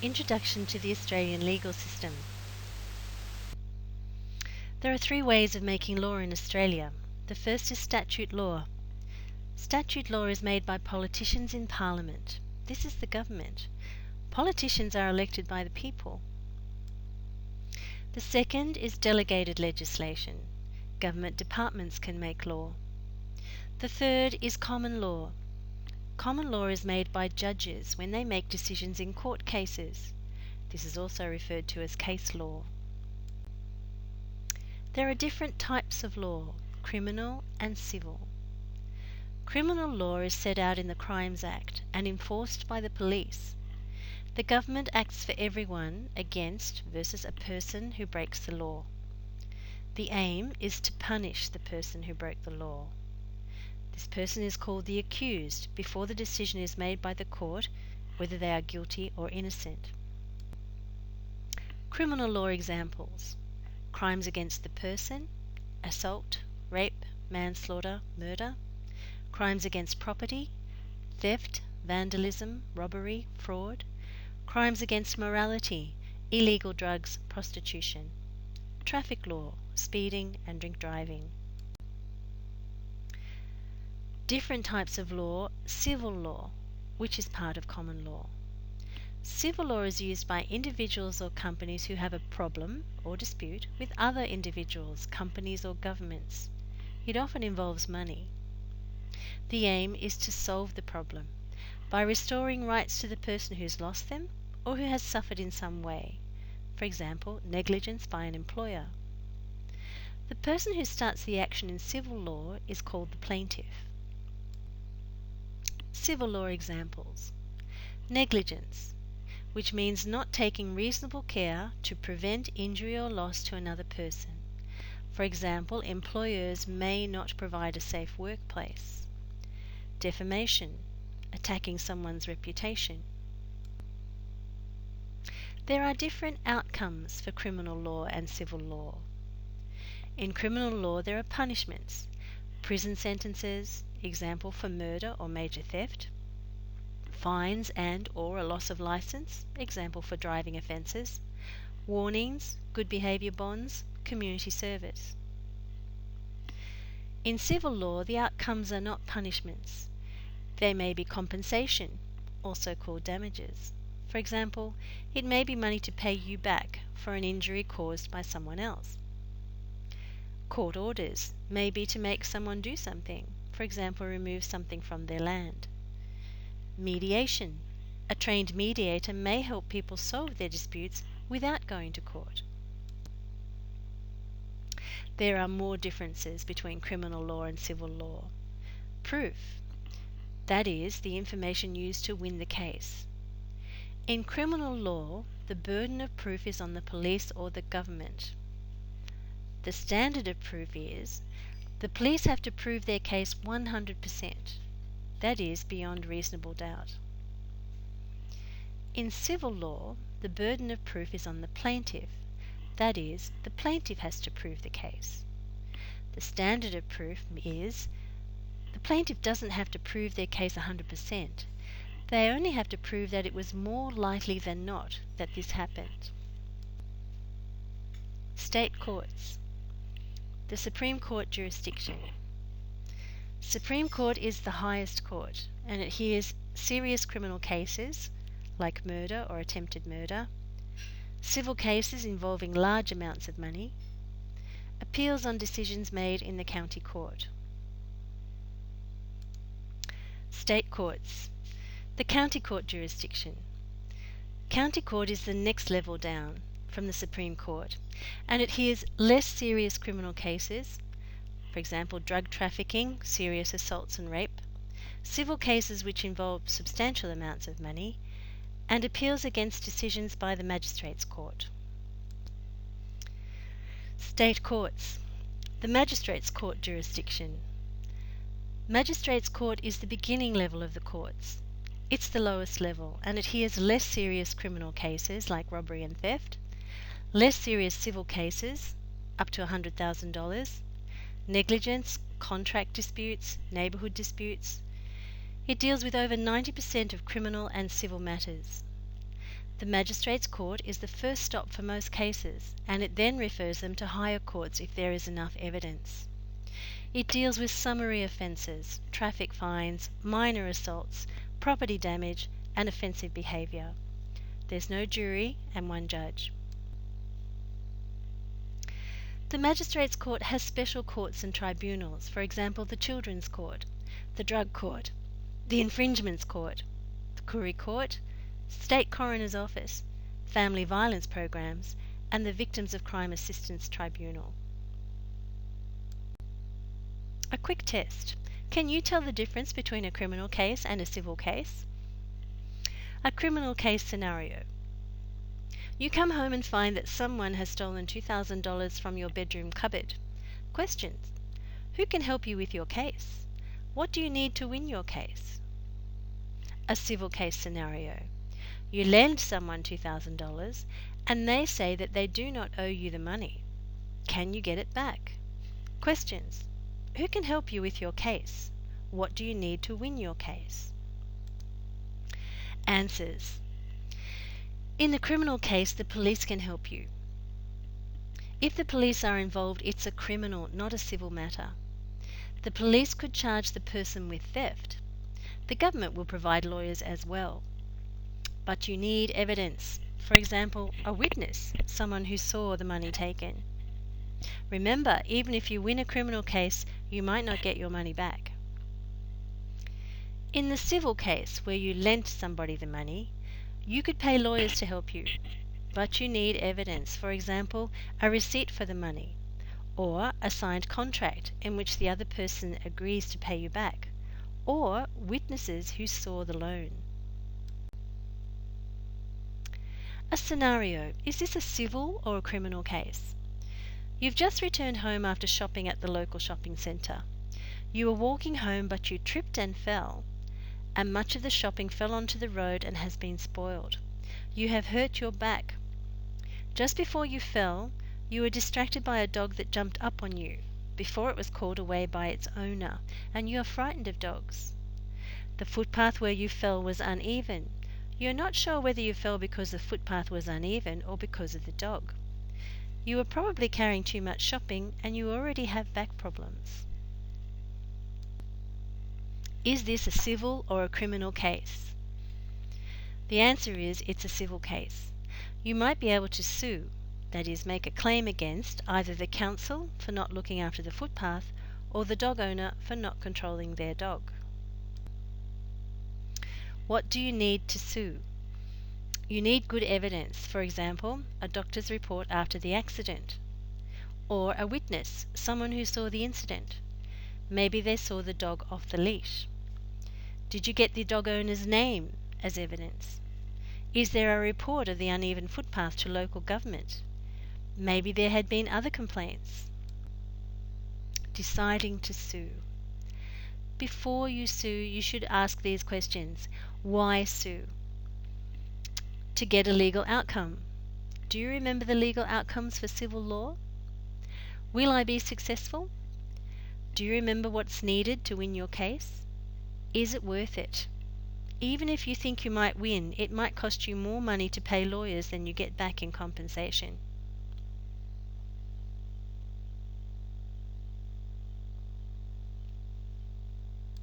Introduction to the Australian legal system. There are three ways of making law in Australia. The first is statute law. Statute law is made by politicians in Parliament. This is the government. Politicians are elected by the people. The second is delegated legislation. Government departments can make law. The third is common law. Common law is made by judges when they make decisions in court cases. This is also referred to as case law. There are different types of law, criminal and civil. Criminal law is set out in the Crimes Act and enforced by the police. The government acts for everyone against versus a person who breaks the law. The aim is to punish the person who broke the law. This person is called the accused before the decision is made by the court whether they are guilty or innocent. Criminal law examples: crimes against the person, assault, rape, manslaughter, murder; crimes against property, theft, vandalism, robbery, fraud; crimes against morality, illegal drugs, prostitution; traffic law, speeding and drink driving. Different types of law: civil law, which is part of common law. Civil law is used by individuals or companies who have a problem or dispute with other individuals, companies or governments. It often involves money. The aim is to solve the problem by restoring rights to the person who's lost them or who has suffered in some way. For example, negligence by an employer. The person who starts the action in civil law is called the plaintiff. Civil law examples: negligence, which means not taking reasonable care to prevent injury or loss to another person. For example, employers may not provide a safe workplace. Defamation, attacking someone's reputation. There are different outcomes for criminal law and civil law. In criminal law there are punishments: prison sentences, example for murder or major theft; fines and or a loss of licence, example for driving offences; warnings, good behaviour bonds, community service. In civil law, the outcomes are not punishments. They may be compensation, also called damages. For example, it may be money to pay you back for an injury caused by someone else. Court orders may be to make someone do something, for example, remove something from their land. Mediation. A trained mediator may help people solve their disputes without going to court. There are more differences between criminal law and civil law. Proof. That is, the information used to win the case. In criminal law, the burden of proof is on the police or the government. The standard of proof is the police have to prove their case 100%, that is, beyond reasonable doubt. In civil law, the burden of proof is on the plaintiff, that is, the plaintiff has to prove the case. The standard of proof is the plaintiff doesn't have to prove their case 100%. They only have to prove that it was more likely than not that this happened. State courts. The Supreme Court jurisdiction. Supreme Court is the highest court and it hears serious criminal cases like murder or attempted murder, civil cases involving large amounts of money, appeals on decisions made in the county court. State courts. The county court jurisdiction. County court is the next level down from the Supreme Court and it hears less serious criminal cases, for example drug trafficking, serious assaults and rape, civil cases which involve substantial amounts of money, and appeals against decisions by the Magistrates' Court. State courts. The Magistrates' Court jurisdiction. Magistrates' Court is the beginning level of the courts. It's the lowest level and it hears less serious criminal cases like robbery and theft, less serious civil cases up to $100,000, negligence, contract disputes, neighbourhood disputes. It deals with over 90% of criminal and civil matters. The magistrate's court is the first stop for most cases, and it then refers them to higher courts if there is enough evidence. It deals with summary offences, traffic fines, minor assaults, property damage, and offensive behaviour. There's no jury and one judge. The Magistrates' Court has special courts and tribunals, for example the Children's Court, the Drug Court, the Infringements Court, the Koori Court, State Coroner's Office, Family Violence Programs, and the Victims of Crime Assistance Tribunal. A quick test. Can you tell the difference between a criminal case and a civil case? A criminal case scenario. You come home and find that someone has stolen $2,000 from your bedroom cupboard. Questions. Who can help you with your case? What do you need to win your case? A civil case scenario. You lend someone $2,000 and they say that they do not owe you the money. Can you get it back? Questions. Who can help you with your case? What do you need to win your case? Answers. In the criminal case, the police can help you. If the police are involved, it's a criminal, not a civil matter. The police could charge the person with theft. The government will provide lawyers as well. But you need evidence. For example, a witness, someone who saw the money taken. Remember, even if you win a criminal case, you might not get your money back. In the civil case, where you lent somebody the money, you could pay lawyers to help you, but you need evidence, for example, a receipt for the money, or a signed contract in which the other person agrees to pay you back, or witnesses who saw the loan. A scenario. Is this a civil or a criminal case? You've just returned home after shopping at the local shopping centre. You were walking home but you tripped and fell, and much of the shopping fell onto the road and has been spoiled. You have hurt your back. Just before you fell, you were distracted by a dog that jumped up on you before it was called away by its owner, and you are frightened of dogs. The footpath where you fell was uneven. You are not sure whether you fell because the footpath was uneven or because of the dog. You were probably carrying too much shopping and you already have back problems. Is this a civil or a criminal case? The answer is it's a civil case. You might be able to sue, that is, make a claim against either the council for not looking after the footpath or the dog owner for not controlling their dog. What do you need to sue? You need good evidence, for example, a doctor's report after the accident, or a witness, someone who saw the incident. Maybe they saw the dog off the leash. Did you get the dog owner's name as evidence? Is there a report of the uneven footpath to local government? Maybe there had been other complaints. Deciding to sue. Before you sue, you should ask these questions. Why sue? To get a legal outcome. Do you remember the legal outcomes for civil law? Will I be successful? Do you remember what's needed to win your case? Is it worth it? Even if you think you might win, it might cost you more money to pay lawyers than you get back in compensation.